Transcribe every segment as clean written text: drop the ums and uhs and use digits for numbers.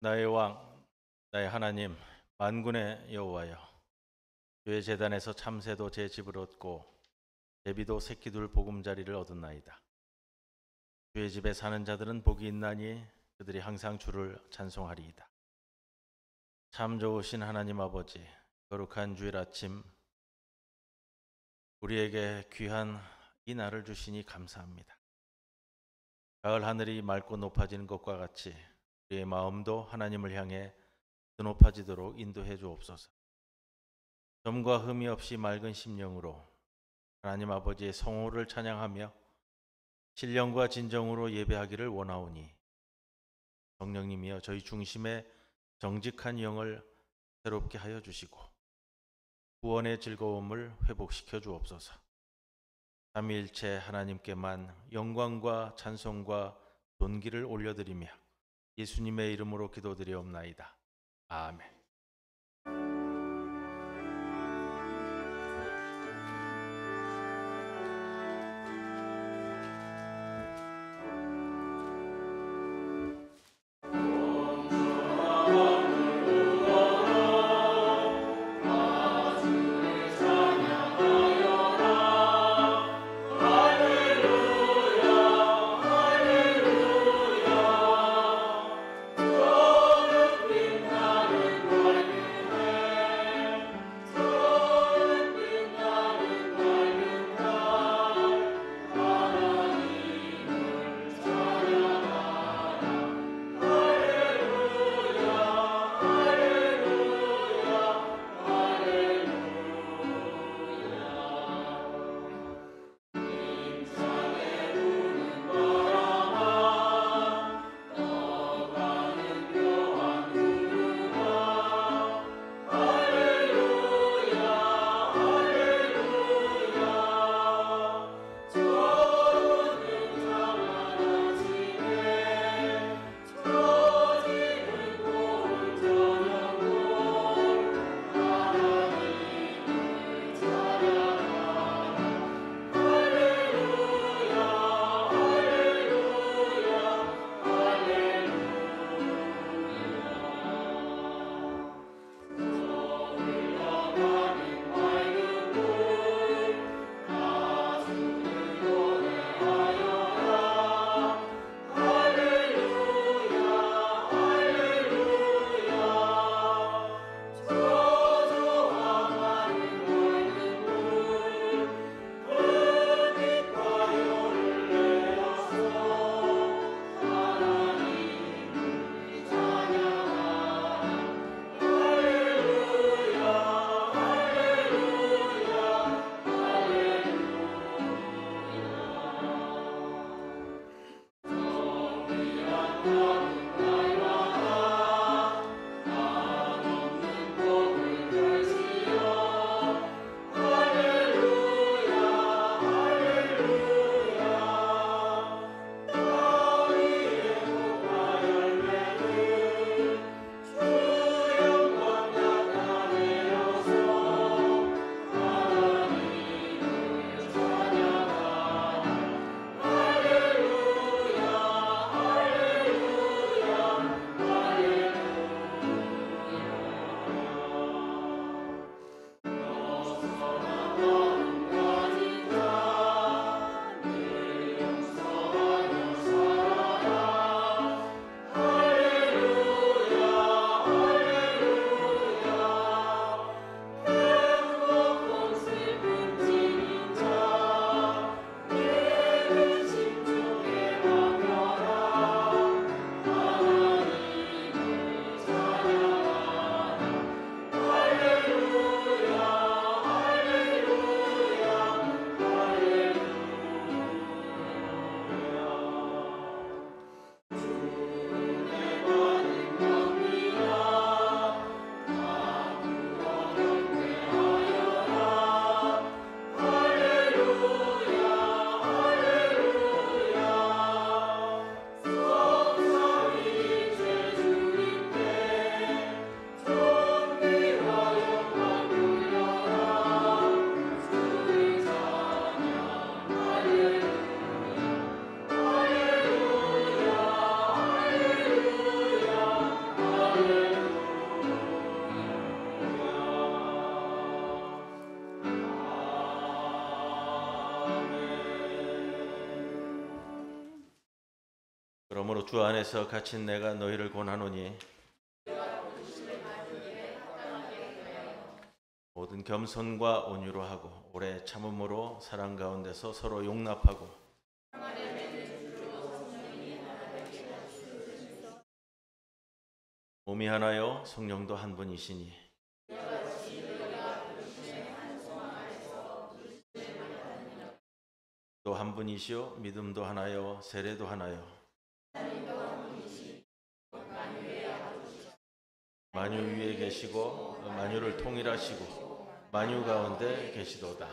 나의 왕, 나의 하나님, 만군의 여호와여, 주의 제단에서 참새도 제 집을 얻고 제비도 새끼둘 보금자리를 얻었나이다. 주의 집에 사는 자들은 복이 있나니 그들이 항상 주를 찬송하리이다. 참 좋으신 하나님 아버지, 거룩한 주일 아침 우리에게 귀한 이 날을 주시니 감사합니다. 가을 하늘이 맑고 높아지는 것과 같이 우리의 마음도 하나님을 향해 더 높아지도록 인도해 주옵소서. 점과 흠이 없이 맑은 심령으로 하나님 아버지의 성호를 찬양하며 신령과 진정으로 예배하기를 원하오니 성령님이여 저희 중심에 정직한 영을 새롭게 하여 주시고 구원의 즐거움을 회복시켜 주옵소서. 삼위일체 하나님께만 영광과 찬송과 존귀를 올려드리며 예수님의 이름으로 기도드리옵나이다. 아멘. 주 안에서 갇힌 내가 너희를 권하노니 모든 겸손과 온유로 하고 오래 참음으로 사랑 가운데서 서로 용납하고 몸이 하나요 성령도 한 분이시니 또 한 분이시요 믿음도 하나요 세례도 하나요 만유 위에 계시고 만유를 통일하시고 만유 가운데 계시도다.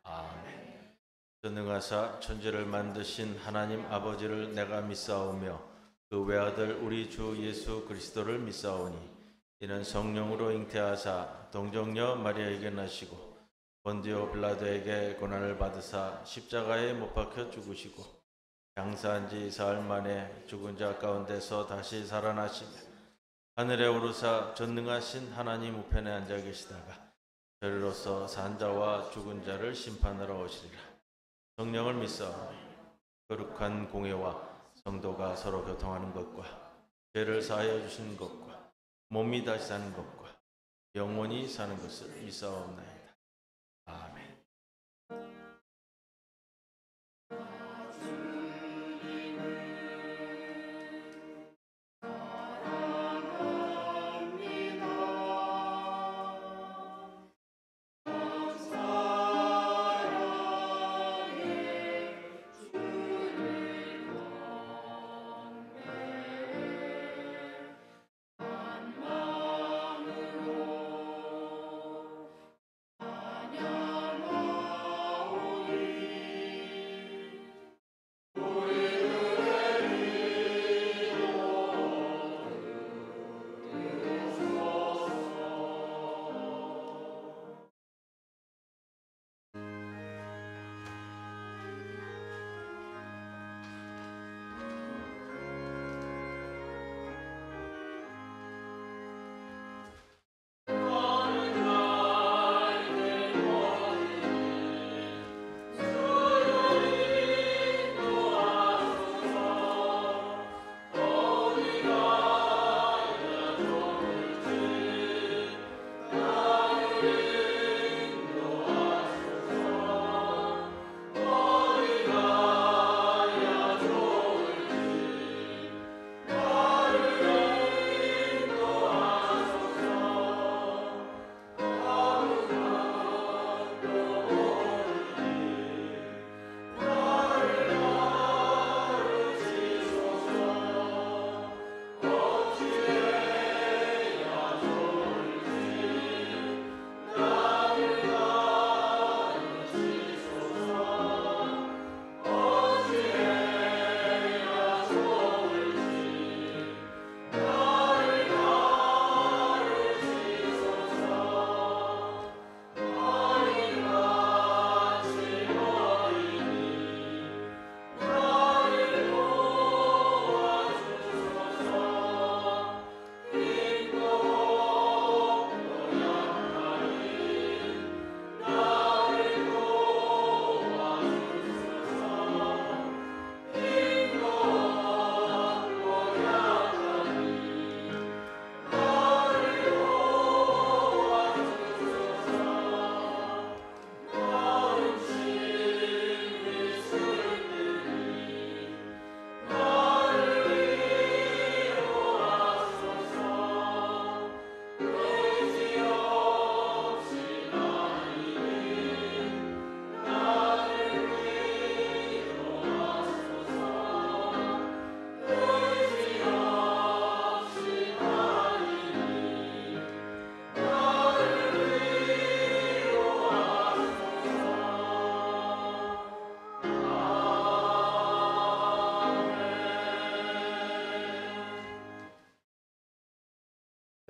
아멘. 전능하사 천지를 만드신 하나님 아버지를 내가 믿사오며 그 외아들 우리 주 예수 그리스도를 믿사오니 이는 성령으로 잉태하사 동정녀 마리아에게 나시고 본디오 빌라도에게 고난을 받으사 십자가에 못 박혀 죽으시고 장사한 지 사흘 만에 죽은 자 가운데서 다시 살아나시며 하늘에 오르사 전능하신 하나님 우편에 앉아 계시다가 저리로서 산 자와 죽은 자를 심판하러 오시리라. 성령을 믿사오니 거룩한 공회와 성도가 서로 교통하는 것과 죄를 사하여 주시는 것과 몸이 다시 사는 것과 영원히 사는 것을 믿사옵나이다. 아멘.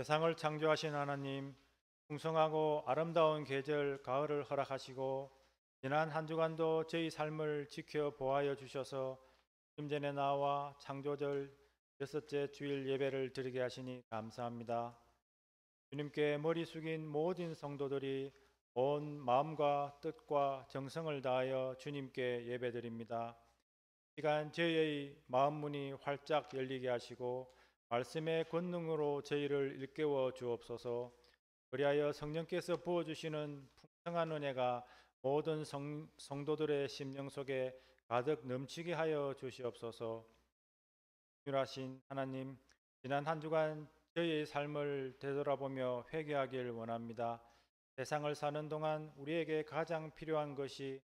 세상을 창조하신 하나님, 풍성하고 아름다운 계절 가을을 허락하시고 지난 한 주간도 저희 삶을 지켜보아여 주셔서 좀 전에 나와 창조절 6째 주일 예배를 드리게 하시니 감사합니다. 주님께 머리 숙인 모든 성도들이 온 마음과 뜻과 정성을 다하여 주님께 예배드립니다. 시간 저희의 마음 문이 활짝 열리게 하시고 말씀의 권능으로 저희를 일깨워 주옵소서. 그리하여 성령께서 부어주시는 풍성한 은혜가 모든 성도들의 심령 속에 가득 넘치게 하여 주시옵소서. 유라신 하나님, 지난 한 주간 저희의 삶을 되돌아보며 회개하길 원합니다. 세상을 사는 동안 우리에게 가장 필요한 것이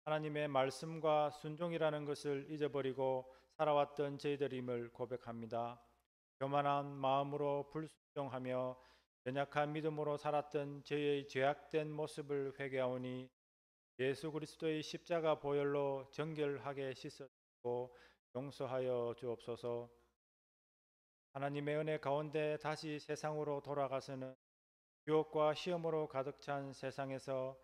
하나님의 말씀과 순종이라는 것을 잊어버리고 살아왔던 저희들임을 고백합니다. 교만한 마음으로 불순종하며 연약한 믿음으로 살았던 저희의 죄악된 모습을 회개하오니 예수 그리스도의 십자가 보혈로 정결하게 씻어주고 용서하여 주옵소서. 하나님의 은혜 가운데 다시 세상으로 돌아가서는 유혹과 시험으로 가득 찬 세상에서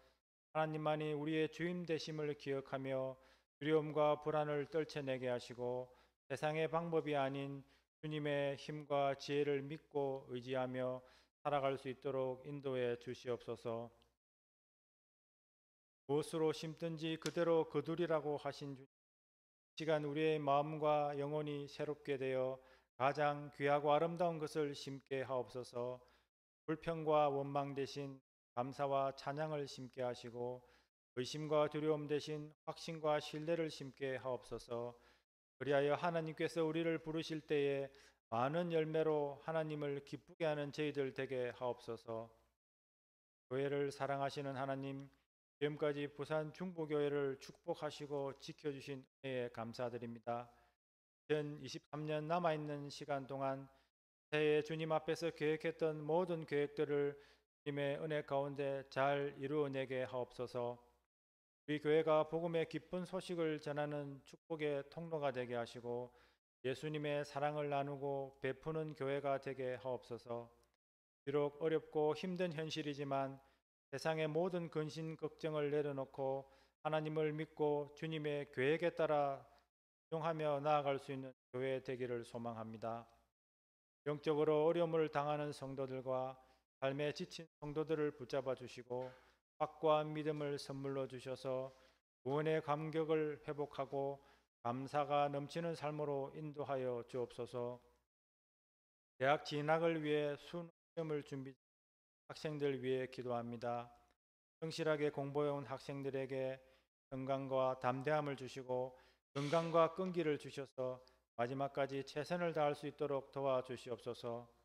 하나님만이 우리의 주인 되심을 기억하며 두려움과 불안을 떨쳐내게 하시고 세상의 방법이 아닌 주님의 힘과 지혜를 믿고 의지하며 살아갈 수 있도록 인도해 주시옵소서. 무엇으로 심든지 그대로 거두리라고 하신 주님, 시간 우리의 마음과 영혼이 새롭게 되어 가장 귀하고 아름다운 것을 심게 하옵소서. 불평과 원망 대신 감사와 찬양을 심게 하시고 의심과 두려움 대신 확신과 신뢰를 심게 하옵소서. 그리하여 하나님께서 우리를 부르실 때에 많은 열매로 하나님을 기쁘게 하는 저희들 되게 하옵소서. 교회를 사랑하시는 하나님, 지금까지 부산 중보교회를 축복하시고 지켜주신 은혜에 감사드립니다. 2023년 남아있는 시간 동안 새해 주님 앞에서 계획했던 모든 계획들을 주님의 은혜 가운데 잘 이루어내게 하옵소서. 우리 교회가 복음의 기쁜 소식을 전하는 축복의 통로가 되게 하시고 예수님의 사랑을 나누고 베푸는 교회가 되게 하옵소서. 비록 어렵고 힘든 현실이지만 세상의 모든 근심 걱정을 내려놓고 하나님을 믿고 주님의 계획에 따라 순종하며 나아갈 수 있는 교회 되기를 소망합니다. 영적으로 어려움을 당하는 성도들과 삶에 지친 성도들을 붙잡아 주시고 확고한 믿음을 선물로 주셔서 구원의 감격을 회복하고 감사가 넘치는 삶으로 인도하여 주옵소서. 대학 진학을 위해 시험을 준비 학생들 위해 기도합니다. 성실하게 공부해온 학생들에게 건강과 담대함을 주시고 건강과 끈기를 주셔서 마지막까지 최선을 다할 수 있도록 도와주시옵소서.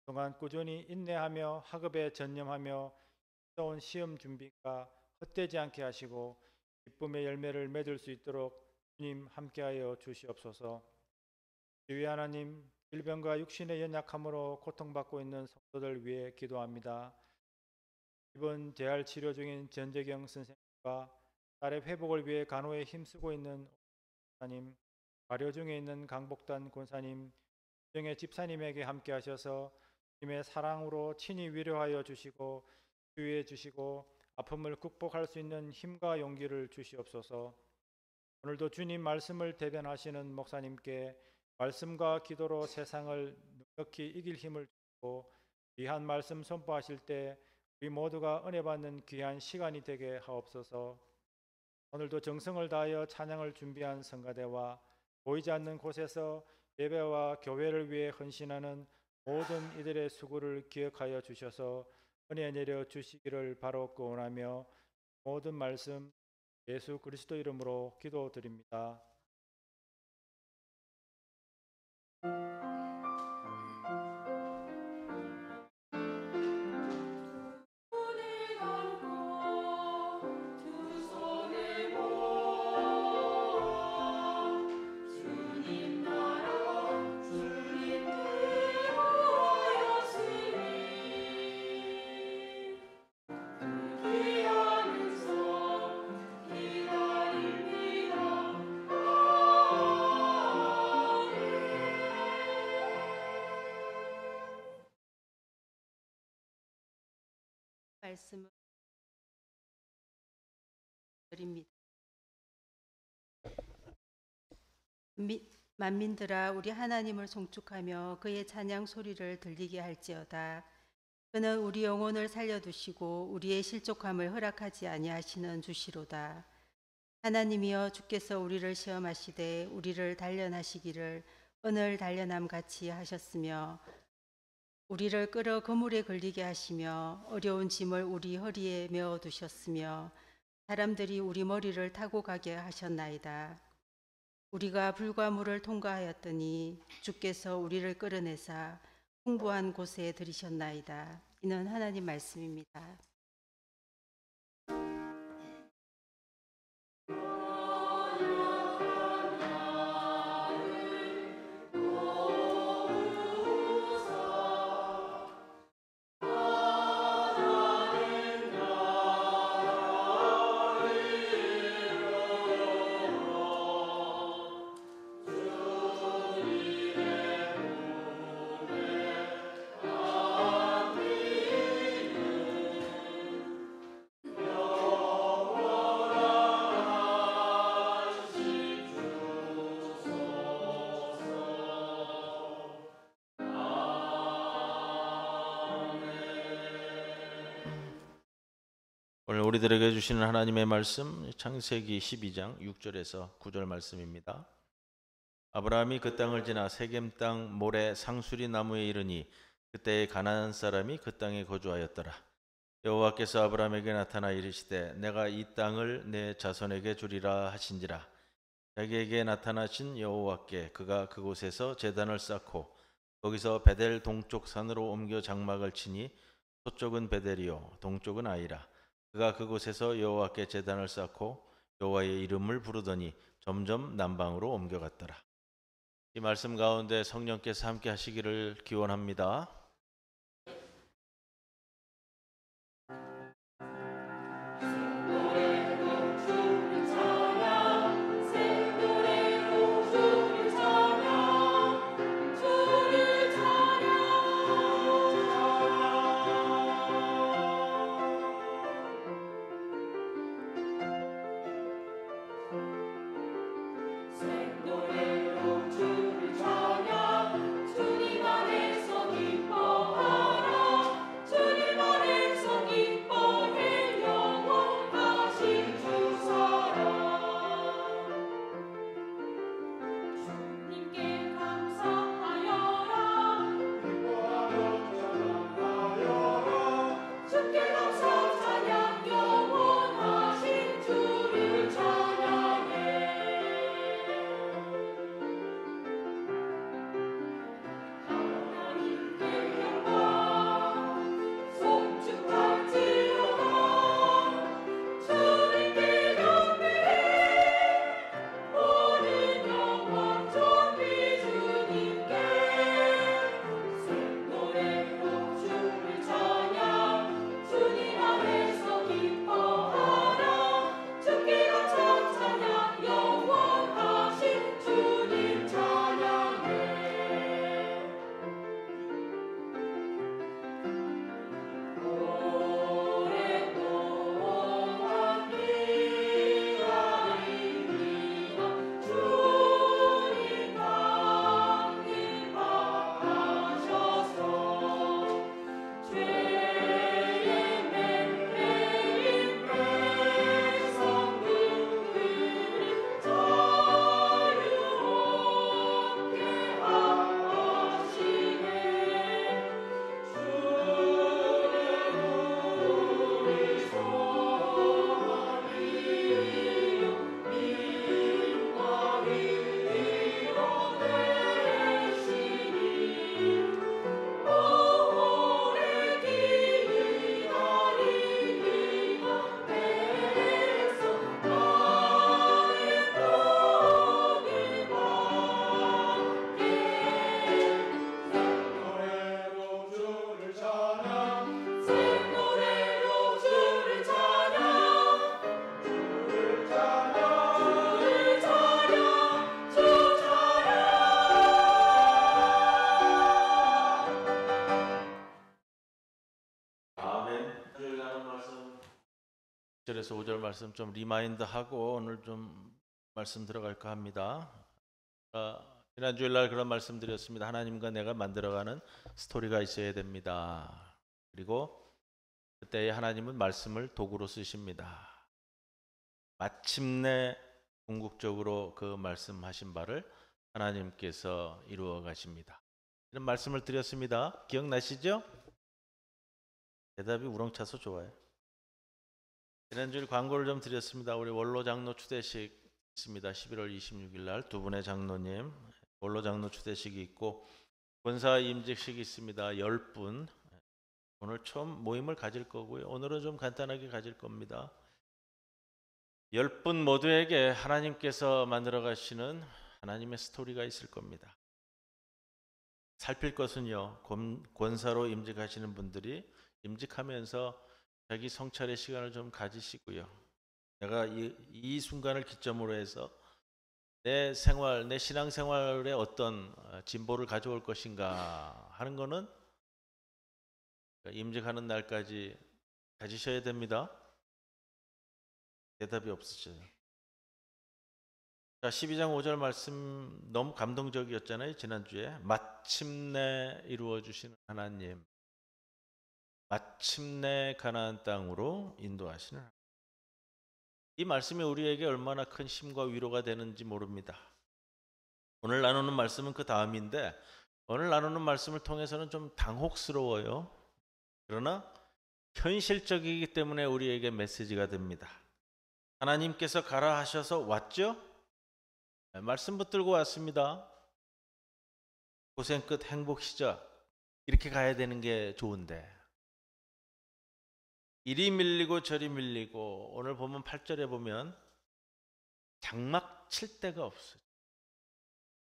그동안 꾸준히 인내하며 학업에 전념하며 온 시험 준비가 헛되지 않게 하시고 기쁨의 열매를 맺을 수 있도록 주님 함께하여 주시옵소서. 주의 하나님, 질병과 육신의 연약함으로 고통받고 있는 성도들 위해 기도합니다. 이번 재활 치료 중인 전재경 선생님과 딸의 회복을 위해 간호에 힘쓰고 있는 권사님, 발효 중에 있는 강복단 권사님, 정의 집사님에게 함께 하셔서 주님의 사랑으로 친히 위로하여 주시고 치유해 주시고 아픔을 극복할 수 있는 힘과 용기를 주시옵소서. 오늘도 주님 말씀을 대변하시는 목사님께 말씀과 기도로 세상을 넉넉히 이길 힘을 주시고 귀한 말씀 선포하실 때 우리 모두가 은혜 받는 귀한 시간이 되게 하옵소서. 오늘도 정성을 다하여 찬양을 준비한 성가대와 보이지 않는 곳에서 예배와 교회를 위해 헌신하는 모든 이들의 수고를 기억하여 주셔서 은혜 내려 주시기를 바로 원하며 모든 말씀 예수 그리스도 이름으로 기도드립니다. 말씀을 드립니다. 만민들아 우리 하나님을 송축하며 그의 찬양 소리를 들리게 할지어다. 그는 우리 영혼을 살려두시고 우리의 실족함을 허락하지 아니하시는 주시로다. 하나님이여 주께서 우리를 시험하시되 우리를 단련하시기를 은을 단련함 같이 하셨으며 우리를 끌어 그물에 걸리게 하시며 어려운 짐을 우리 허리에 메어 두셨으며 사람들이 우리 머리를 타고 가게 하셨나이다. 우리가 불과 물을 통과하였더니 주께서 우리를 끌어내사 풍부한 곳에 들이셨나이다. 이는 하나님 말씀입니다. 오늘 우리들에게 주시는 하나님의 말씀 창세기 12장 6절에서 9절 말씀입니다. 아브라함이 그 땅을 지나 세겜 땅 모래 상수리 나무에 이르니 그때에 가나안 사람이 그 땅에 거주하였더라. 여호와께서 아브라함에게 나타나 이르시되 내가 이 땅을 내 자손에게 주리라 하신지라. 자기에게 나타나신 여호와께 그가 그곳에서 제단을 쌓고 거기서 베델 동쪽 산으로 옮겨 장막을 치니 서쪽은 베델이요 동쪽은 아이라. 그가 그곳에서 여호와께 제단을 쌓고 여호와의 이름을 부르더니 점점 남방으로 옮겨갔더라. 이 말씀 가운데 성령께서 함께 하시기를 기원합니다. 절에서 5절 말씀 좀 리마인드하고 오늘 좀 말씀 들어갈까 합니다. 지난 주일날 그런 말씀 드렸습니다. 하나님과 내가 만들어가는 스토리가 있어야 됩니다. 그리고 그때 하나님은 말씀을 도구로 쓰십니다. 마침내 궁극적으로 그 말씀하신 바를 하나님께서 이루어 가십니다. 이런 말씀을 드렸습니다. 기억나시죠? 대답이 우렁차서 좋아요. 지난주에 광고를 좀 드렸습니다. 우리 원로 장로 추대식 있습니다. 11월 26일 날 두 분의 장로님 원로 장로 추대식이 있고 권사 임직식이 있습니다. 10분. 오늘 처음 모임을 가질 거고요. 오늘은 좀 간단하게 가질 겁니다. 10분 모두에게 하나님께서 만들어 가시는 하나님의 스토리가 있을 겁니다. 살필 것은요, 권사로 임직하시는 분들이 임직하면서 자기 성찰의 시간을 좀 가지시고요. 내가 이 순간을 기점으로 해서 내 생활, 내 신앙생활에 어떤 진보를 가져올 것인가 하는 거는 임직하는 날까지 가지셔야 됩니다. 대답이 없으시죠? 자, 12장 5절 말씀 너무 감동적이었잖아요. 지난주에 마침내 이루어 주시는 하나님, 마침내 가나안 땅으로 인도하시는 하나님. 이 말씀이 우리에게 얼마나 큰 힘과 위로가 되는지 모릅니다. 오늘 나누는 말씀은 그 다음인데 오늘 나누는 말씀을 통해서는 좀 당혹스러워요. 그러나 현실적이기 때문에 우리에게 메시지가 됩니다. 하나님께서 가라 하셔서 왔죠? 말씀 붙들고 왔습니다. 고생 끝 행복 시작. 이렇게 가야 되는 게 좋은데 이리 밀리고 저리 밀리고 오늘 보면 8절에 보면 장막 칠 데가 없어요.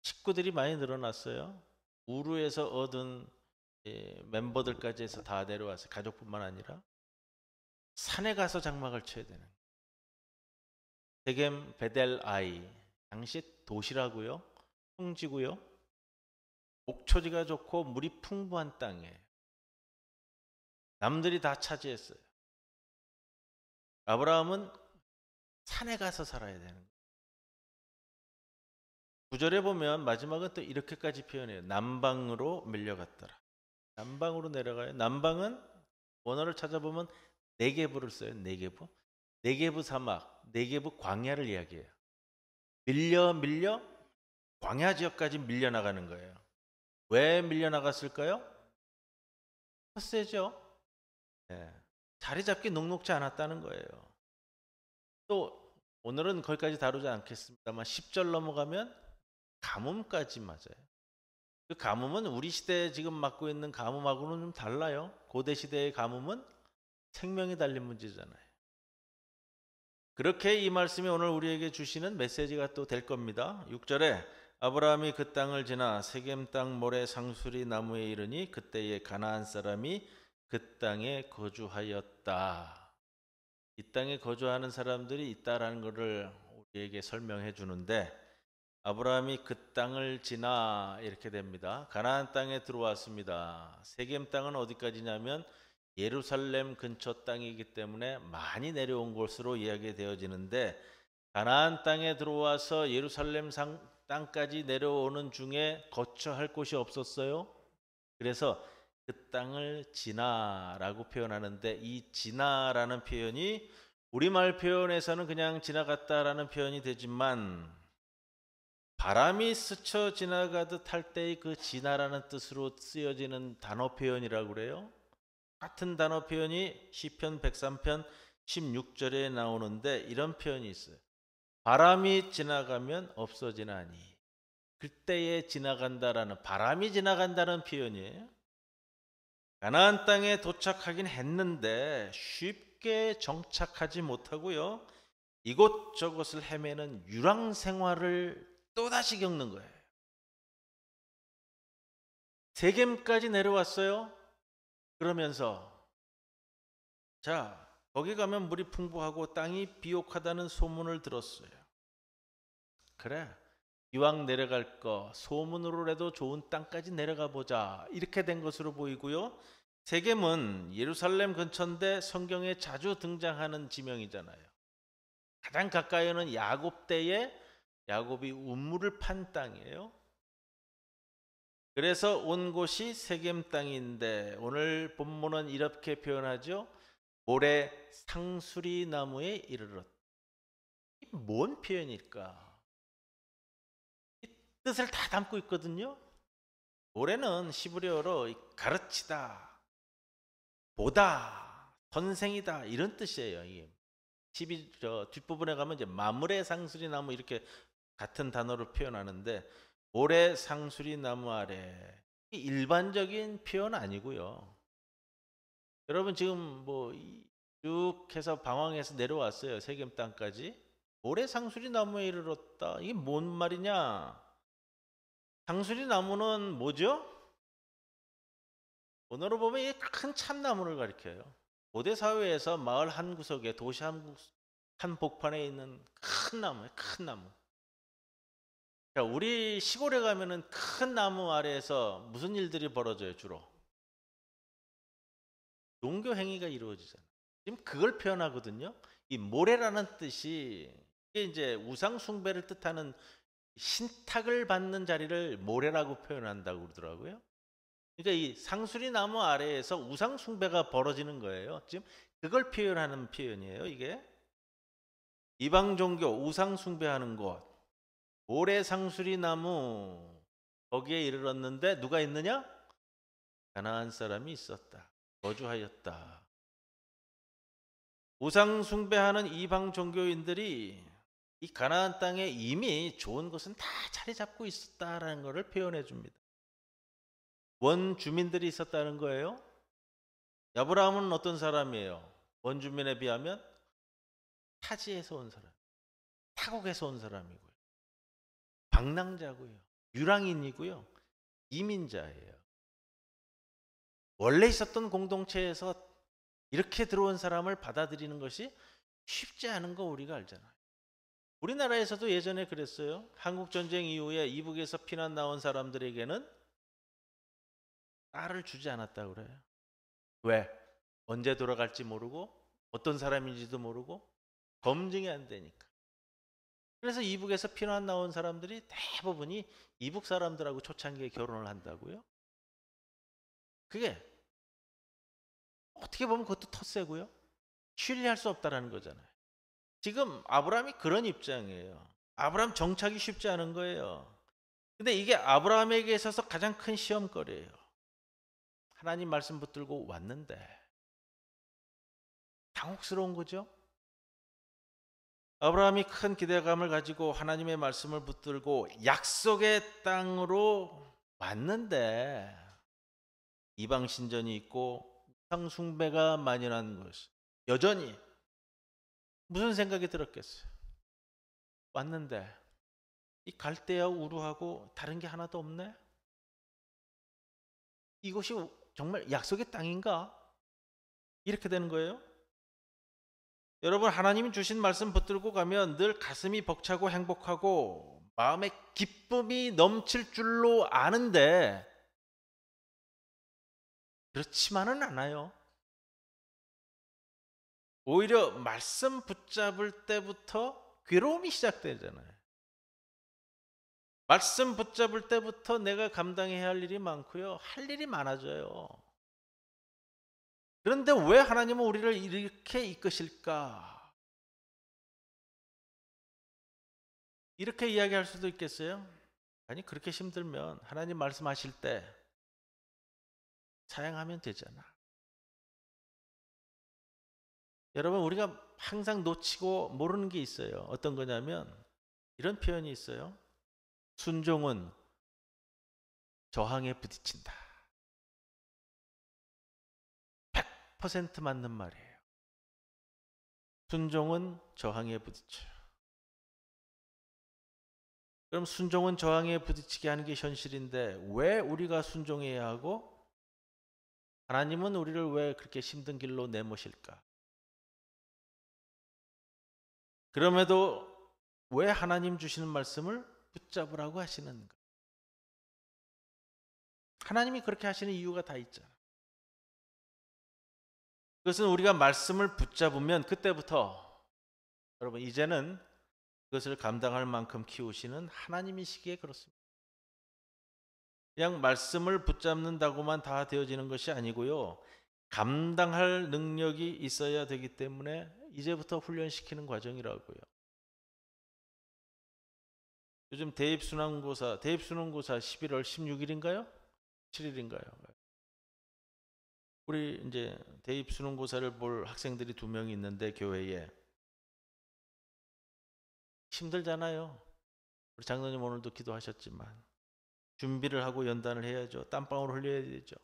식구들이 많이 늘어났어요. 우루에서 얻은 멤버들까지 해서 다 내려왔어요. 가족뿐만 아니라 산에 가서 장막을 쳐야 되는 거예요. 세겜 베델 아이 당시 도시라고요. 평지고요. 목초지가 좋고 물이 풍부한 땅에 남들이 다 차지했어요. 아브라함은 산에 가서 살아야 되는 거예요. 9절에 보면 마지막은 또 이렇게까지 표현해요. 남방으로 밀려갔더라. 남방으로 내려가요. 남방은 원어를 찾아보면 네게부를 써요. 네게부. 네게부 사막, 네게부 광야를 이야기해요. 밀려 광야 지역까지 밀려나가는 거예요. 왜 밀려나갔을까요? 텃세죠. 네. 자리 잡기 녹록지 않았다는 거예요. 또 오늘은 거기까지 다루지 않겠습니다만 10절 넘어가면 가뭄까지 맞아요. 그 가뭄은 우리 시대에 지금 맡고 있는 가뭄하고는 좀 달라요. 고대 시대의 가뭄은 생명이 달린 문제잖아요. 그렇게 이 말씀이 오늘 우리에게 주시는 메시지가 또 될 겁니다. 6절에 아브라함이 그 땅을 지나 세겜 땅 모래 상수리 나무에 이르니 그때에 가나안 사람이 그 땅에 거주하였다. 이 땅에 거주하는 사람들이 있다라는 것을 우리에게 설명해 주는데 아브라함이 그 땅을 지나 이렇게 됩니다. 가나안 땅에 들어왔습니다. 세겜 땅은 어디까지냐면 예루살렘 근처 땅이기 때문에 많이 내려온 곳으로 이야기되어지는데 가나안 땅에 들어와서 예루살렘 땅까지 내려오는 중에 거처할 곳이 없었어요. 그래서 그 땅을 지나라고 표현하는데 이 지나라는 표현이 우리말 표현에서는 그냥 지나갔다라는 표현이 되지만 바람이 스쳐 지나가듯 할 때의 그 지나라는 뜻으로 쓰여지는 단어 표현이라고 그래요. 같은 단어 표현이 시편 103편 16절에 나오는데 이런 표현이 있어요. 바람이 지나가면 없어지나니. 그때에 지나간다라는 바람이 지나간다는 표현이에요. 가나안 땅에 도착하긴 했는데 쉽게 정착하지 못하고요. 이곳저곳을 헤매는 유랑 생활을 또다시 겪는 거예요. 세겜까지 내려왔어요. 그러면서 자, 거기 가면 물이 풍부하고 땅이 비옥하다는 소문을 들었어요. 그래, 이왕 내려갈 거 소문으로라도 좋은 땅까지 내려가 보자. 이렇게 된 것으로 보이고요. 세겜은 예루살렘 근처인데 성경에 자주 등장하는 지명이잖아요. 가장 가까이는 야곱 때에 야곱이 우물을 판 땅이에요. 그래서 온 곳이 세겜 땅인데 오늘 본문은 이렇게 표현하죠. 모래 상수리 나무에 이르렀다. 뭔 표현일까? 이 뜻을 다 담고 있거든요. 모래는 시브리어로 가르치다, 보다, 선생이다 이런 뜻이에요. 이게 뒷부분에 가면 이제 마물의 상수리 나무 이렇게 같은 단어로 표현하는데, 모래 상수리 나무 아래, 이 일반적인 표현 아니고요. 여러분 지금 뭐 쭉 해서 방황해서 내려왔어요. 세겜 땅까지. 모래 상수리 나무에 이르렀다. 이게 뭔 말이냐? 상수리 나무는 뭐죠? 언어로 보면 이 큰 참나무를 가리켜요. 고대 사회에서 마을 한 구석에, 도시 한 복판에 있는 큰 나무예요. 큰 나무. 자, 우리 시골에 가면은 큰 나무 아래에서 무슨 일들이 벌어져요? 주로 종교 행위가 이루어지잖아요. 지금 그걸 표현하거든요. 이 모래라는 뜻이, 이게 이제 우상 숭배를 뜻하는 신탁을 받는 자리를 모래라고 표현한다고 그러더라고요. 그러니까 이 상수리 나무 아래에서 우상 숭배가 벌어지는 거예요. 지금 그걸 표현하는 표현이에요. 이게 이방 종교 우상 숭배하는 곳, 모래 상수리 나무, 거기에 이르렀는데 누가 있느냐? 가나안 사람이 있었다. 거주하였다. 우상 숭배하는 이방 종교인들이 이 가나안 땅에 이미 좋은 것은 다 자리 잡고 있었다라는 것을 표현해 줍니다. 원주민들이 있었다는 거예요. 아브라함은 어떤 사람이에요? 원주민에 비하면 타지에서 온 사람, 타국에서 온 사람이고요. 방랑자고요. 유랑인이고요. 이민자예요. 원래 있었던 공동체에서 이렇게 들어온 사람을 받아들이는 것이 쉽지 않은 거 우리가 알잖아요. 우리나라에서도 예전에 그랬어요. 한국전쟁 이후에 이북에서 피난 나온 사람들에게는 딸을 주지 않았다고 그래요. 왜? 언제 돌아갈지 모르고 어떤 사람인지도 모르고 검증이 안 되니까. 그래서 이북에서 피난 나온 사람들이 대부분이 이북 사람들하고 초창기에 결혼을 한다고요. 그게 어떻게 보면 그것도 텃세고요. 신뢰할 수 없다라는 거잖아요. 지금 아브라함이 그런 입장이에요. 아브라함 정착이 쉽지 않은 거예요. 근데 이게 아브라함에게 있어서 가장 큰 시험거리예요. 하나님 말씀 붙들고 왔는데 당혹스러운 거죠. 아브라함이 큰 기대감을 가지고 하나님의 말씀을 붙들고 약속의 땅으로 왔는데 이방 신전이 있고 우상 숭배가 만연한 것, 여전히 무슨 생각이 들었겠어요? 왔는데 이 갈대아 우르하고 다른 게 하나도 없네? 이것이 정말 약속의 땅인가? 이렇게 되는 거예요. 여러분, 하나님이 주신 말씀 붙들고 가면 늘 가슴이 벅차고 행복하고 마음에 기쁨이 넘칠 줄로 아는데 그렇지만은 않아요. 오히려 말씀 붙잡을 때부터 괴로움이 시작되잖아요. 말씀 붙잡을 때부터 내가 감당해야 할 일이 많고요. 할 일이 많아져요. 그런데 왜 하나님은 우리를 이렇게 이끄실까? 이렇게 이야기할 수도 있겠어요. 아니, 그렇게 힘들면 하나님 말씀하실 때 사양하면 되잖아. 여러분, 우리가 항상 놓치고 모르는 게 있어요. 어떤 거냐면 이런 표현이 있어요. 순종은 저항에 부딪힌다. 100% 맞는 말이에요. 순종은 저항에 부딪혀요. 그럼 순종은 저항에 부딪히게 하는 게 현실인데 왜 우리가 순종해야 하고 하나님은 우리를 왜 그렇게 힘든 길로 내모실까? 그럼에도 왜 하나님 주시는 말씀을 붙잡으라고 하시는가? 하나님이 그렇게 하시는 이유가 다 있잖아. 그것은 우리가 말씀을 붙잡으면 그때부터 여러분 이제는 그것을 감당할 만큼 키우시는 하나님이시기에 그렇습니다. 그냥 말씀을 붙잡는다고만 다 되어지는 것이 아니고요. 감당할 능력이 있어야 되기 때문에 이제부터 훈련시키는 과정이라고요. 요즘 대입순환고사 11월 16일인가요? 7일인가요? 우리 이제 대입순환고사를 볼 학생들이 2명이 있는데 교회에 힘들잖아요. 우리 장로님 오늘도 기도하셨지만 준비를 하고 연단을 해야죠. 땀방울 흘려야 되죠.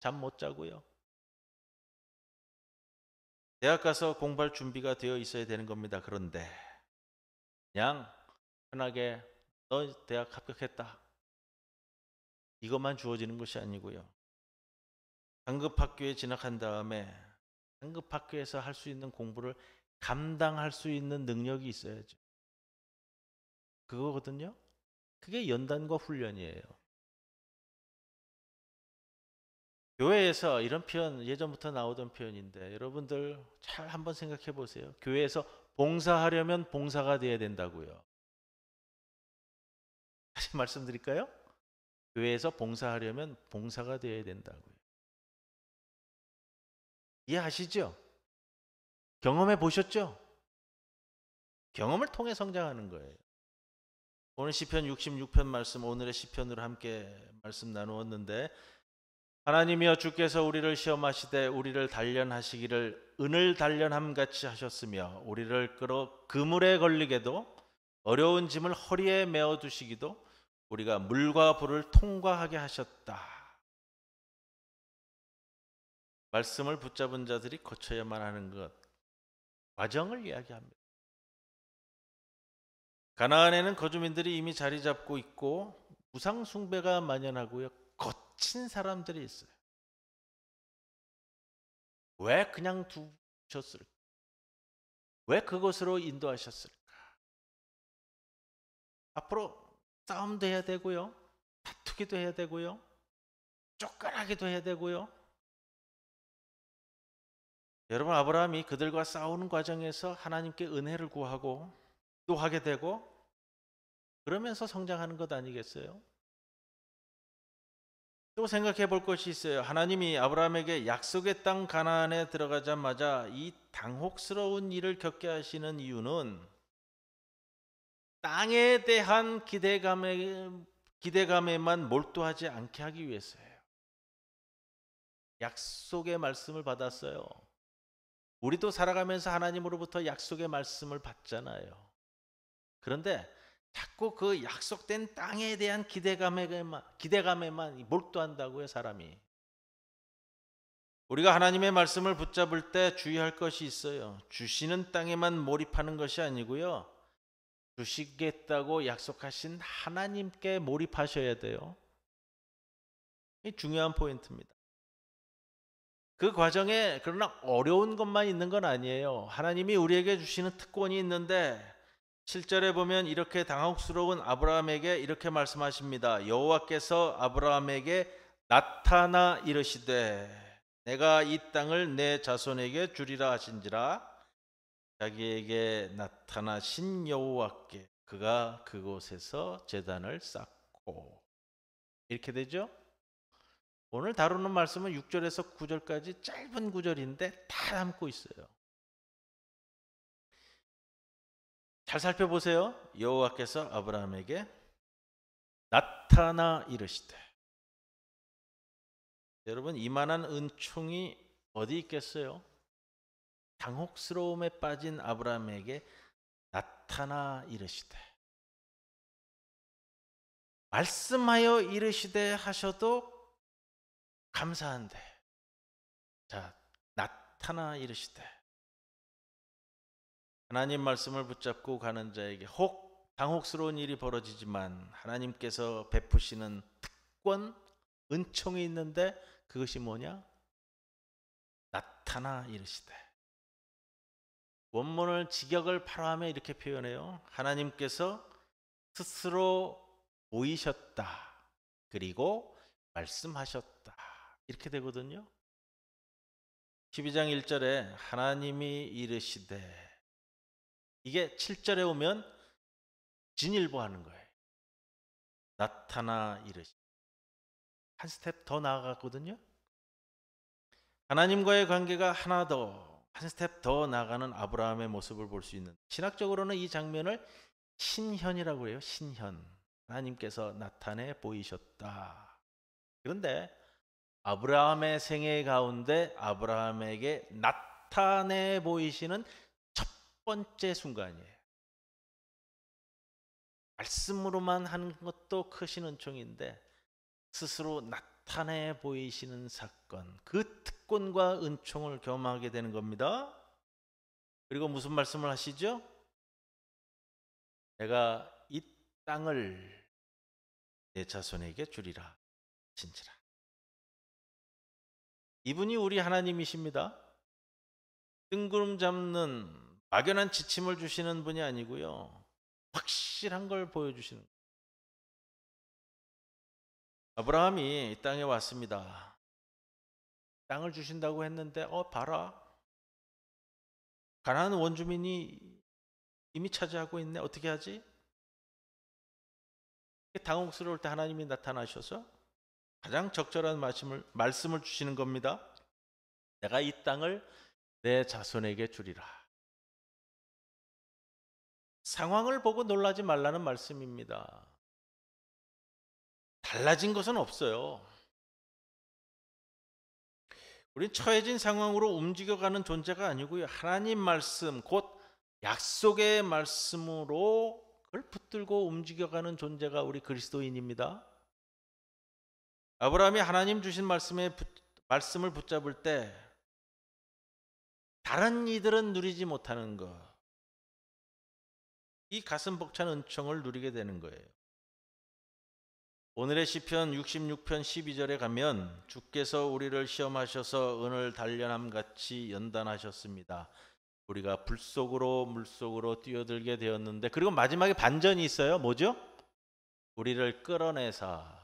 잠 못 자고요. 대학 가서 공부할 준비가 되어 있어야 되는 겁니다. 그런데 그냥 편하게 너 대학 합격했다. 이것만 주어지는 것이 아니고요. 상급학교에 진학한 다음에 상급학교에서 할 수 있는 공부를 감당할 수 있는 능력이 있어야죠. 그거거든요. 그게 연단과 훈련이에요. 교회에서 이런 표현 예전부터 나오던 표현인데 여러분들 잘 한번 생각해 보세요. 교회에서 봉사하려면 봉사가 돼야 된다고요. 다시 말씀드릴까요? 교회에서 봉사하려면 봉사가 돼야 된다고요. 이해하시죠? 경험해 보셨죠? 경험을 통해 성장하는 거예요. 오늘 시편 66편 말씀 오늘의 시편으로 함께 말씀 나누었는데 하나님이여 주께서 우리를 시험하시되 우리를 단련하시기를 은을 단련함 같이 하셨으며 우리를 끌어 그물에 걸리게도 어려운 짐을 허리에 메어 두시기도 우리가 물과 불을 통과하게 하셨다. 말씀을 붙잡은 자들이 거쳐야만 하는 것 과정을 이야기합니다. 가나안에는 거주민들이 이미 자리 잡고 있고 우상 숭배가 만연하고요. 거친 사람들이 있어요. 왜 그냥 두셨을까? 왜 그곳으로 인도하셨을까? 앞으로 싸움도 해야 되고요. 다투기도 해야 되고요. 쫓겨나기도 해야 되고요. 여러분 아브라함이 그들과 싸우는 과정에서 하나님께 은혜를 구하고 또 하게 되고 그러면서 성장하는 것 아니겠어요? 또 생각해 볼 것이 있어요. 하나님이 아브라함에게 약속의 땅 가나안에 들어가자마자 이 당혹스러운 일을 겪게 하시는 이유는 땅에 대한 기대감에만 몰두하지 않게 하기 위해서예요. 약속의 말씀을 받았어요. 우리도 살아가면서 하나님으로부터 약속의 말씀을 받잖아요. 그런데 자꾸 그 약속된 땅에 대한 기대감에만 몰두한다고요, 사람이. 우리가 하나님의 말씀을 붙잡을 때 주의할 것이 있어요. 주시는 땅에만 몰입하는 것이 아니고요. 주시겠다고 약속하신 하나님께 몰입하셔야 돼요. 이 중요한 포인트입니다. 그 과정에 그러나 어려운 것만 있는 건 아니에요. 하나님이 우리에게 주시는 특권이 있는데 7절에 보면 이렇게 당혹스러운 아브라함에게 이렇게 말씀하십니다. 여호와께서 아브라함에게 나타나 이르시되 내가 이 땅을 내 자손에게 주리라 하신지라. 자기에게 나타나신 여호와께 그가 그곳에서 제단을 쌓고 이렇게 되죠. 오늘 다루는 말씀은 6절에서 9절까지 짧은 구절인데 다 담고 있어요. 잘 살펴보세요. 여호와께서 아브라함에게 나타나 이르시되. 여러분 이만한 은총이 어디 있겠어요? 당혹스러움에 빠진 아브라함에게 나타나 이르시되. 말씀하여 이르시되 하셔도 감사한데 자 나타나 이르시되. 하나님 말씀을 붙잡고 가는 자에게 혹 당혹스러운 일이 벌어지지만 하나님께서 베푸시는 특권, 은총이 있는데 그것이 뭐냐? 나타나 이르시되. 원문을 직역을 발화하며 이렇게 표현해요. 하나님께서 스스로 보이셨다. 그리고 말씀하셨다. 이렇게 되거든요. 12장 1절에 하나님이 이르시되 이게 7절에 오면 진일보하는 거예요. 나타나 이르시되. 한 스텝 더 나아갔거든요. 하나님과의 관계가 하나 더 한 스텝 더 나가는 아브라함의 모습을 볼 수 있는 신학적으로는 이 장면을 신현이라고 해요. 신현. 하나님께서 나타내 보이셨다. 그런데 아브라함의 생애 가운데 아브라함에게 나타내 보이시는 첫 번째 순간이에요. 말씀으로만 하는 것도 크신 은총인데 스스로 나타내 보이시는 사건, 그 특권과 은총을 경험하게 되는 겁니다. 그리고 무슨 말씀을 하시죠? 내가 이 땅을 내 자손에게 주리라 진지라. 이분이 우리 하나님이십니다. 뜬구름 잡는 막연한 지침을 주시는 분이 아니고요, 확실한 걸 보여주시는 거예요. 아브라함이 이 땅에 왔습니다. 땅을 주신다고 했는데 봐라, 가나안 원주민이 이미 차지하고 있네. 어떻게 하지? 당혹스러울 때 하나님이 나타나셔서 가장 적절한 말씀을 주시는 겁니다. 내가 이 땅을 내 자손에게 주리라. 상황을 보고 놀라지 말라는 말씀입니다. 달라진 것은 없어요. 우린 처해진 상황으로 움직여가는 존재가 아니고요, 하나님 말씀, 곧 약속의 말씀으로 그걸 붙들고 움직여가는 존재가 우리 그리스도인입니다. 아브라함이 하나님 주신 말씀을 붙잡을 때 다른 이들은 누리지 못하는 것, 이 가슴 벅찬 은총을 누리게 되는 거예요. 오늘의 시편 66편 12절에 가면 주께서 우리를 시험하셔서 은을 단련함 같이 연단하셨습니다. 우리가 불 속으로 물 속으로 뛰어들게 되었는데, 그리고 마지막에 반전이 있어요. 뭐죠? 우리를 끌어내사.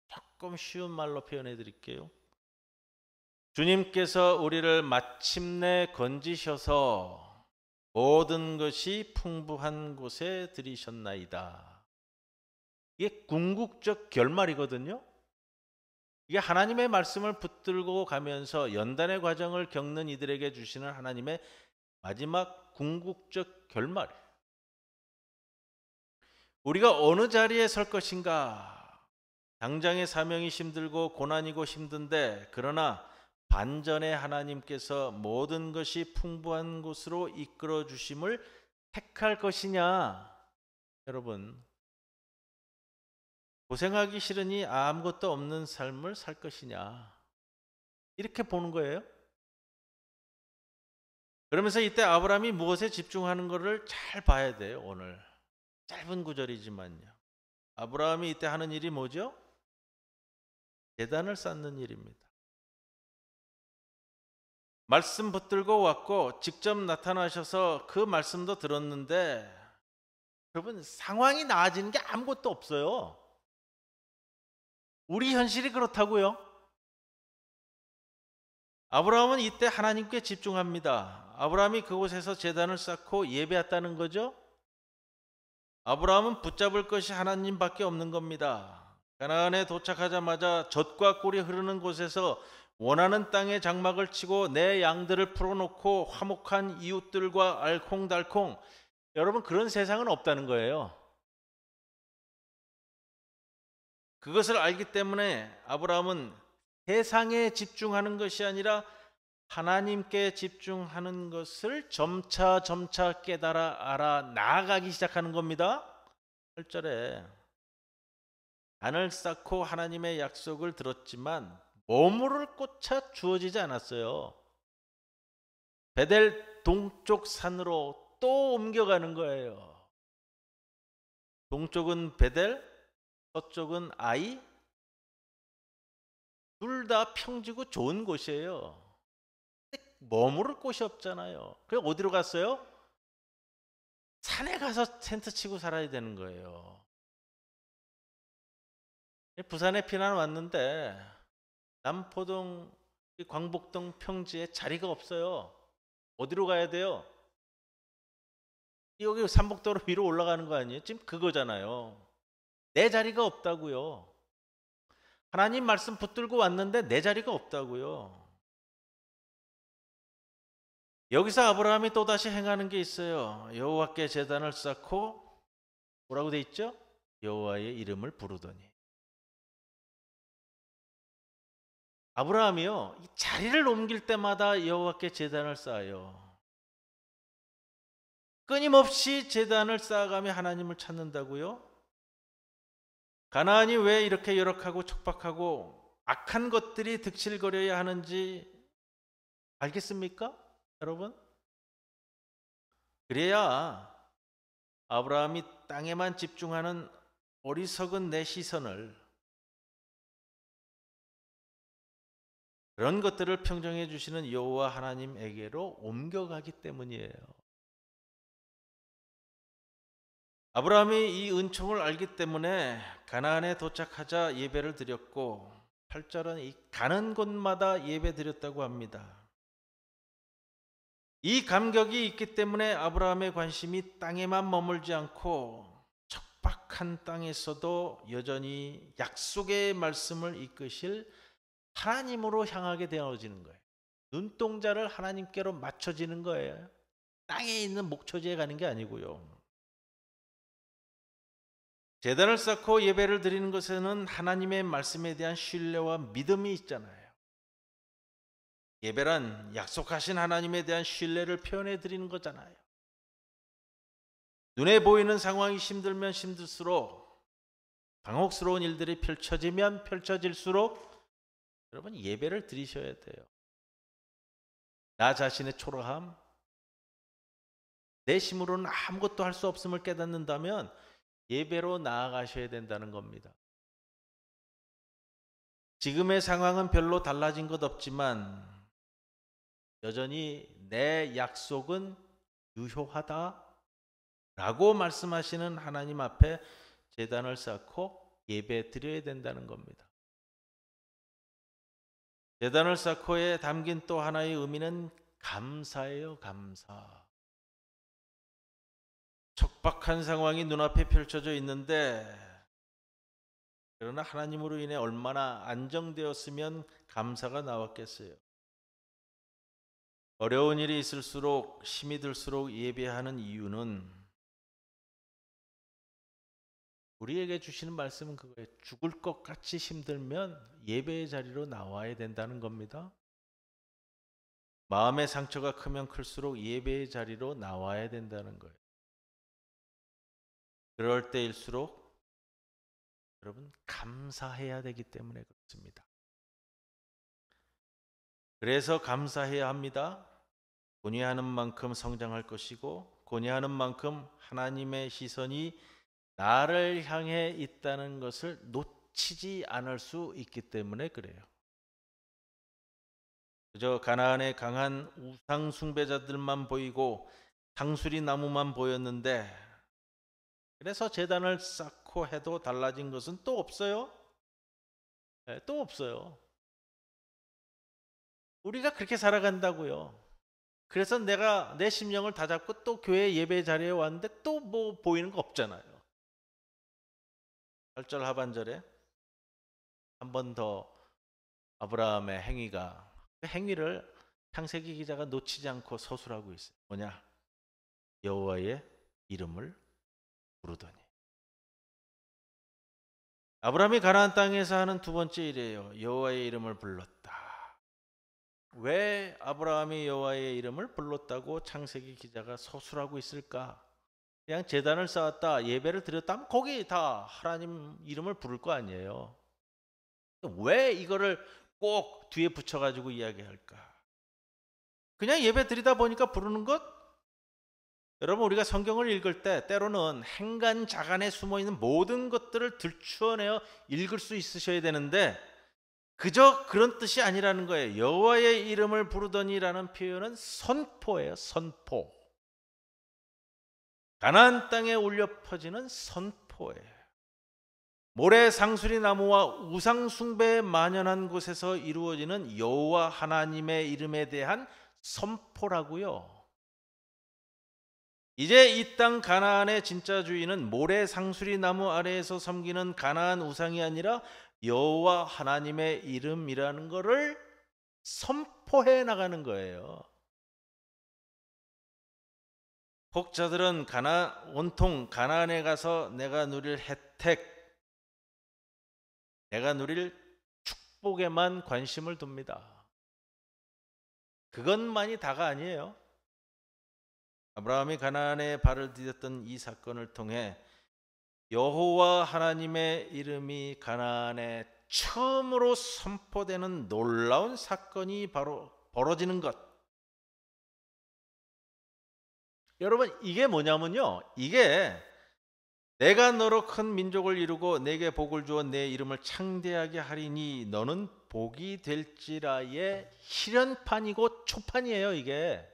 조금 쉬운 말로 표현해 드릴게요. 주님께서 우리를 마침내 건지셔서 모든 것이 풍부한 곳에 들이셨나이다. 이게 궁극적 결말이거든요. 이게 하나님의 말씀을 붙들고 가면서 연단의 과정을 겪는 이들에게 주시는 하나님의 마지막 궁극적 결말이에요. 우리가 어느 자리에 설 것인가? 당장의 사명이 힘들고 고난이고 힘든데, 그러나 반전에 하나님께서 모든 것이 풍부한 곳으로 이끌어 주심을 택할 것이냐? 여러분, 고생하기 싫으니 아무것도 없는 삶을 살 것이냐? 이렇게 보는 거예요. 그러면서 이때 아브라함이 무엇에 집중하는 것을 잘 봐야 돼요. 오늘 짧은 구절이지만요, 아브라함이 이때 하는 일이 뭐죠? 제단을 쌓는 일입니다. 말씀 붙들고 왔고 직접 나타나셔서 그 말씀도 들었는데, 여러분, 상황이 나아지는 게 아무것도 없어요. 우리 현실이 그렇다고요. 아브라함은 이때 하나님께 집중합니다. 아브라함이 그곳에서 제단을 쌓고 예배했다는 거죠. 아브라함은 붙잡을 것이 하나님밖에 없는 겁니다. 가나안에 도착하자마자 젖과 꿀이 흐르는 곳에서 원하는 땅에 장막을 치고 내 양들을 풀어놓고 화목한 이웃들과 알콩달콩, 여러분, 그런 세상은 없다는 거예요. 그것을 알기 때문에 아브라함은 세상에 집중하는 것이 아니라 하나님께 집중하는 것을 점차 깨달아 알아 나아가기 시작하는 겁니다. 8절에 단을 쌓고 하나님의 약속을 들었지만 머무를 곳차 주어지지 않았어요. 베델 동쪽 산으로 또 옮겨가는 거예요. 동쪽은 베델, 서쪽은 아이, 둘 다 평지고 좋은 곳이에요. 머무를 곳이 없잖아요. 그래서 어디로 갔어요? 산에 가서 텐트 치고 살아야 되는 거예요. 부산에 피난 왔는데 남포동, 광복동 평지에 자리가 없어요. 어디로 가야 돼요? 여기 삼복도로 위로 올라가는 거 아니에요? 지금 그거잖아요. 내 자리가 없다고요. 하나님 말씀 붙들고 왔는데 내 자리가 없다고요. 여기서 아브라함이 또다시 행하는 게 있어요. 여호와께 제단을 쌓고, 뭐라고 돼 있죠? 여호와의 이름을 부르더니. 아브라함이요, 이 자리를 옮길 때마다 여호와께 제단을 쌓아요. 끊임없이 제단을 쌓아가며 하나님을 찾는다고요? 가나안이 왜 이렇게 열악하고 척박하고 악한 것들이 득실거려야 하는지 알겠습니까? 여러분? 그래야 아브라함이 땅에만 집중하는 어리석은 내 시선을, 그런 것들을 평정해 주시는 여호와 하나님에게로 옮겨가기 때문이에요. 아브라함이 이 은총을 알기 때문에 가나안에 도착하자 예배를 드렸고, 8절은 이 가는 곳마다 예배 드렸다고 합니다. 이 감격이 있기 때문에 아브라함의 관심이 땅에만 머물지 않고 척박한 땅에서도 여전히 약속의 말씀을 이끄실 하나님으로 향하게 되어지는 거예요. 눈동자를 하나님께로 맞춰지는 거예요. 땅에 있는 목초지에 가는 게 아니고요. 제단을 쌓고 예배를 드리는 것에는 하나님의 말씀에 대한 신뢰와 믿음이 있잖아요. 예배란 약속하신 하나님에 대한 신뢰를 표현해 드리는 거잖아요. 눈에 보이는 상황이 힘들면 힘들수록, 당혹스러운 일들이 펼쳐지면 펼쳐질수록 여러분 예배를 드리셔야 돼요. 나 자신의 초라함, 내 힘으로는 아무것도 할 수 없음을 깨닫는다면 예배로 나아가셔야 된다는 겁니다. 지금의 상황은 별로 달라진 것 없지만 여전히 내 약속은 유효하다 라고 말씀하시는 하나님 앞에 제단을 쌓고 예배 드려야 된다는 겁니다. 제단을 쌓고에 담긴 또 하나의 의미는 감사예요. 감사. 척박한 상황이 눈앞에 펼쳐져 있는데, 그러나 하나님으로 인해 얼마나 안정되었으면 감사가 나왔겠어요. 어려운 일이 있을수록, 힘이 들수록 예배하는 이유는 우리에게 주시는 말씀은 그거예요. 죽을 것 같이 힘들면 예배의 자리로 나와야 된다는 겁니다. 마음의 상처가 크면 클수록 예배의 자리로 나와야 된다는 거예요. 그럴 때일수록 여러분 감사해야 되기 때문에 그렇습니다. 그래서 감사해야 합니다. 고뇌하는 만큼 성장할 것이고, 고뇌하는 만큼 하나님의 시선이 나를 향해 있다는 것을 놓치지 않을 수 있기 때문에 그래요. 그저 가나안의 강한 우상 숭배자들만 보이고 상수리 나무만 보였는데, 그래서 제단을 쌓고 해도 달라진 것은 또 없어요. 네, 또 없어요. 우리가 그렇게 살아간다고요. 그래서 내가 내 심령을 다잡고 또 교회 예배 자리에 왔는데 또 뭐 보이는 거 없잖아요. 8절 하반절에 한 번 더 아브라함의 행위가, 그 행위를 창세기 기자가 놓치지 않고 서술하고 있어요. 뭐냐? 여호와의 이름을 부르더니. 아브라함이 가나안 땅에서 하는 두 번째 일이에요. 여호와의 이름을 불렀다. 왜 아브라함이 여호와의 이름을 불렀다고 창세기 기자가 서술하고 있을까? 그냥 제단을 쌓았다, 예배를 드렸다면 거기 다 하나님 이름을 부를 거 아니에요. 왜 이거를 꼭 뒤에 붙여가지고 이야기할까? 그냥 예배 드리다 보니까 부르는 것? 여러분, 우리가 성경을 읽을 때 때로는 행간자간에 숨어있는 모든 것들을 들추어내어 읽을 수 있으셔야 되는데, 그저 그런 뜻이 아니라는 거예요. 여호와의 이름을 부르더니라는 표현은 선포예요. 선포. 가나안 땅에 울려 퍼지는 선포예요. 모래 상수리 나무와 우상 숭배에 만연한 곳에서 이루어지는 여호와 하나님의 이름에 대한 선포라고요. 이제 이 땅 가나안의 진짜 주인은 모래 상수리 나무 아래에서 섬기는 가나안 우상이 아니라 여호와 하나님의 이름이라는 것을 선포해 나가는 거예요. 혹자들은 온통 가나안에 가서 내가 누릴 혜택, 내가 누릴 축복에만 관심을 둡니다. 그것만이 다가 아니에요. 아브라함이 가나안에 발을 디뎠던 이 사건을 통해 여호와 하나님의 이름이 가나안에 처음으로 선포되는 놀라운 사건이 바로 벌어지는 것. 여러분, 이게 뭐냐면요, 이게 내가 너로 큰 민족을 이루고 내게 복을 주어 내 이름을 창대하게 하리니 너는 복이 될지라의 실현판이고 초판이에요. 이게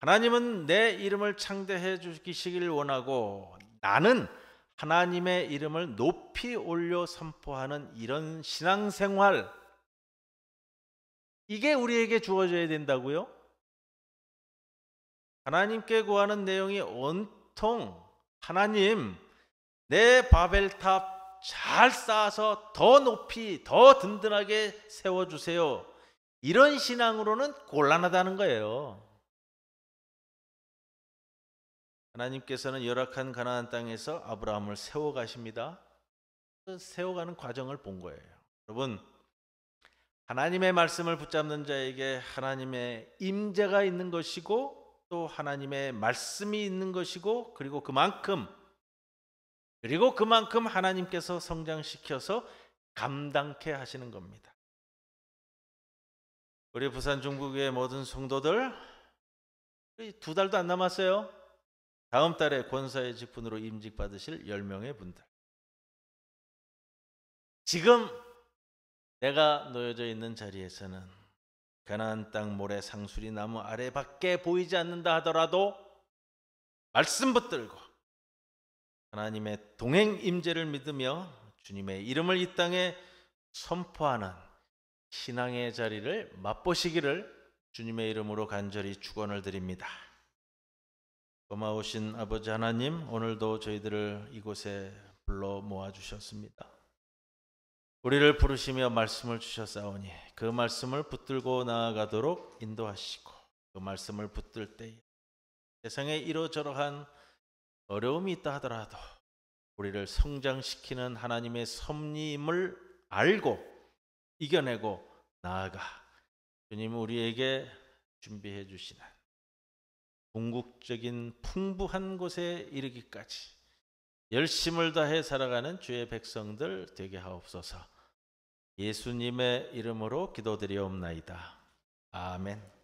하나님은 내 이름을 창대해 주시길 원하고 나는 하나님의 이름을 높이 올려 선포하는 이런 신앙생활, 이게 우리에게 주어져야 된다고요? 하나님께 구하는 내용이 온통 하나님, 내 바벨탑 잘 쌓아서 더 높이, 더 든든하게 세워주세요. 이런 신앙으로는 곤란하다는 거예요. 하나님께서는 열악한 가나안 땅에서 아브라함을 세워가십니다. 그 세워가는 과정을 본 거예요. 여러분, 하나님의 말씀을 붙잡는 자에게 하나님의 임재가 있는 것이고 또 하나님의 말씀이 있는 것이고 그리고 그만큼 하나님께서 성장시켜서 감당케 하시는 겁니다. 우리 부산 중국의 모든 성도들 2달도 안 남았어요. 다음 달에 권사의 직분으로 임직 받으실 10명의 분들, 지금 내가 놓여져 있는 자리에서는 가나안 땅 모래 상수리 나무 아래밖에 보이지 않는다 하더라도 말씀 붙들고 하나님의 동행 임재를 믿으며 주님의 이름을 이 땅에 선포하는 신앙의 자리를 맛보시기를 주님의 이름으로 간절히 축원을 드립니다. 고마우신 아버지 하나님, 오늘도 저희들을 이곳에 불러 모아주셨습니다. 우리를 부르시며 말씀을 주셨사오니 그 말씀을 붙들고 나아가도록 인도하시고 그 말씀을 붙들 때에 세상에 이러저러한 어려움이 있다 하더라도 우리를 성장시키는 하나님의 섭리임을 알고 이겨내고 나아가 주님 우리에게 준비해 주시는 궁극적인 풍부한 곳에 이르기까지 열심을 다해 살아가는 주의 백성들 되게 하옵소서. 예수님의 이름으로 기도드리옵나이다. 아멘.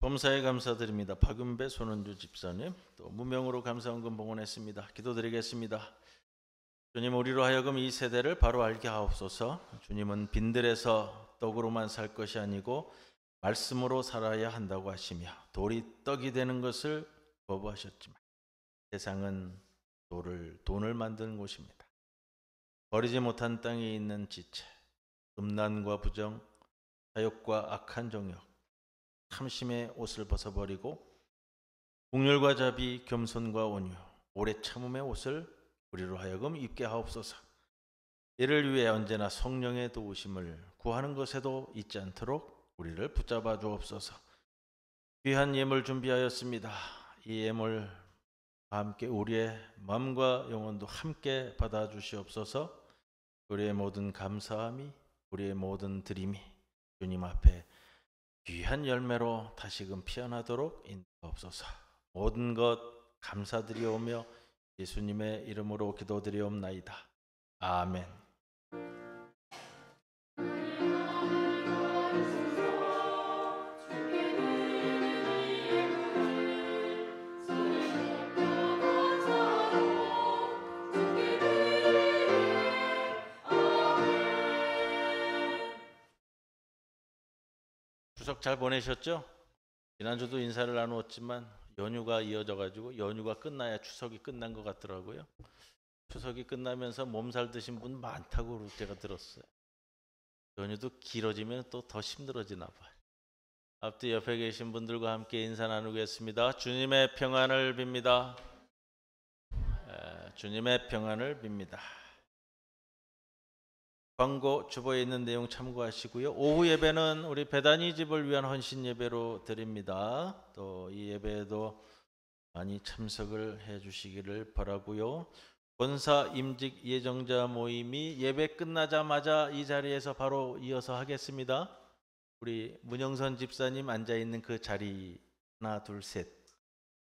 범사에 감사드립니다. 박윤배 손은주 집사님, 또 무명으로 감사원금 봉헌했습니다. 기도드리겠습니다. 주님, 우리로 하여금 이 세대를 바로 알게 하옵소서. 주님은 빈들에서 떡으로만 살 것이 아니고 말씀으로 살아야 한다고 하시며 돌이 떡이 되는 것을 거부하셨지만 세상은 돈을 만드는 곳입니다. 버리지 못한 땅에 있는 지체, 음란과 부정, 사욕과 악한 정욕, 탐심의 옷을 벗어버리고 긍휼과 자비, 겸손과 온유, 오래 참음의 옷을 우리로 하여금 입게 하옵소서. 이를 위해 언제나 성령의 도우심을 구하는 것에도 잊지 않도록 우리를 붙잡아 주옵소서. 귀한 예물 준비하였습니다. 이 예물과 함께 우리의 마음과 영혼도 함께 받아 주시옵소서. 우리의 모든 감사함이, 우리의 모든 드림이 주님 앞에 귀한 열매로 다시금 피어나도록 인도하옵소서. 모든 것 감사드리오며 예수님의 이름으로 기도드리옵나이다. 아멘. 추석 잘 보내셨죠? 지난주도 인사를 나누었지만 연휴가 이어져가지고 연휴가 끝나야 추석이 끝난 것 같더라고요. 추석이 끝나면서 몸살 드신 분 많다고 제가 들었어요. 연휴도 길어지면 또 더 힘들어지나 봐요. 앞뒤 옆에 계신 분들과 함께 인사 나누겠습니다. 주님의 평안을 빕니다. 주님의 평안을 빕니다. 광고 주보에 있는 내용 참고하시고요. 오후 예배는 우리 베다니 집을 위한 헌신 예배로 드립니다. 또 이 예배에도 많이 참석을 해 주시기를 바라고요. 권사 임직 예정자 모임이 예배 끝나자마자 이 자리에서 바로 이어서 하겠습니다. 우리 문영선 집사님 앉아 있는 그 자리 하나 둘 셋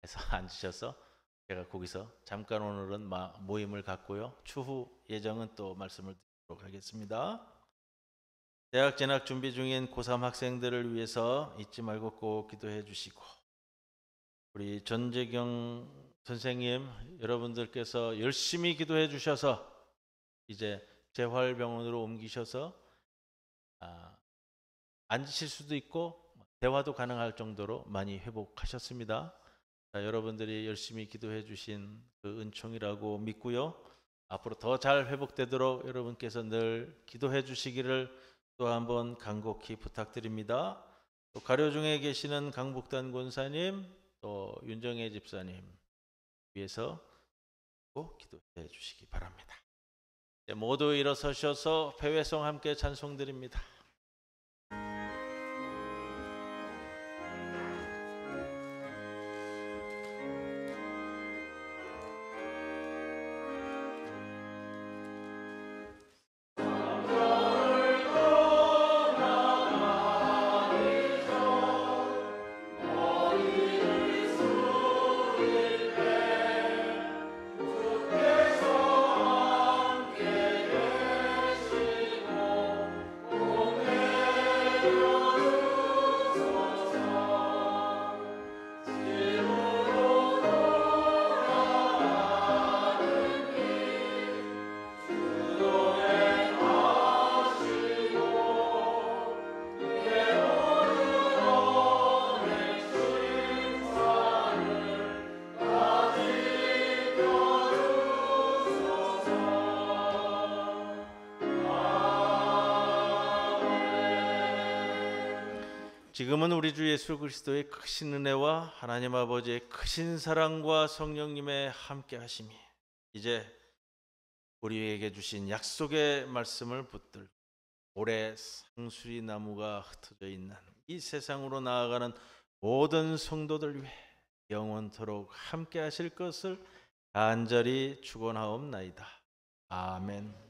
해서 앉으셔서 제가 거기서 잠깐 오늘은 모임을 갖고요. 추후 예정은 또 말씀을 드리도록 하겠습니다. 대학 진학 준비 중인 고3 학생들을 위해서 잊지 말고 꼭 기도해 주시고, 우리 전재경 선생님 여러분들께서 열심히 기도해 주셔서 이제 재활병원으로 옮기셔서 앉으실 수도 있고 대화도 가능할 정도로 많이 회복하셨습니다. 여러분들이 열심히 기도해 주신 그 은총이라고 믿고요. 앞으로 더 잘 회복되도록 여러분께서 늘 기도해 주시기를 또 한번 간곡히 부탁드립니다. 또 가료 중에 계시는 강북단 권사님, 또 윤정혜 집사님 위해서 꼭 기도해 주시기 바랍니다. 모두 일어서셔서 회회송 함께 찬송드립니다. 지금은 우리 주 예수 그리스도의 크신 은혜와 하나님 아버지의 크신 사랑과 성령님의 함께 하심이 이제 우리에게 주신 약속의 말씀을 붙들고 올해 상수리 나무가 흩어져 있는 이 세상으로 나아가는 모든 성도들 위해 영원토록 함께 하실 것을 간절히 축원하옵나이다. 아멘.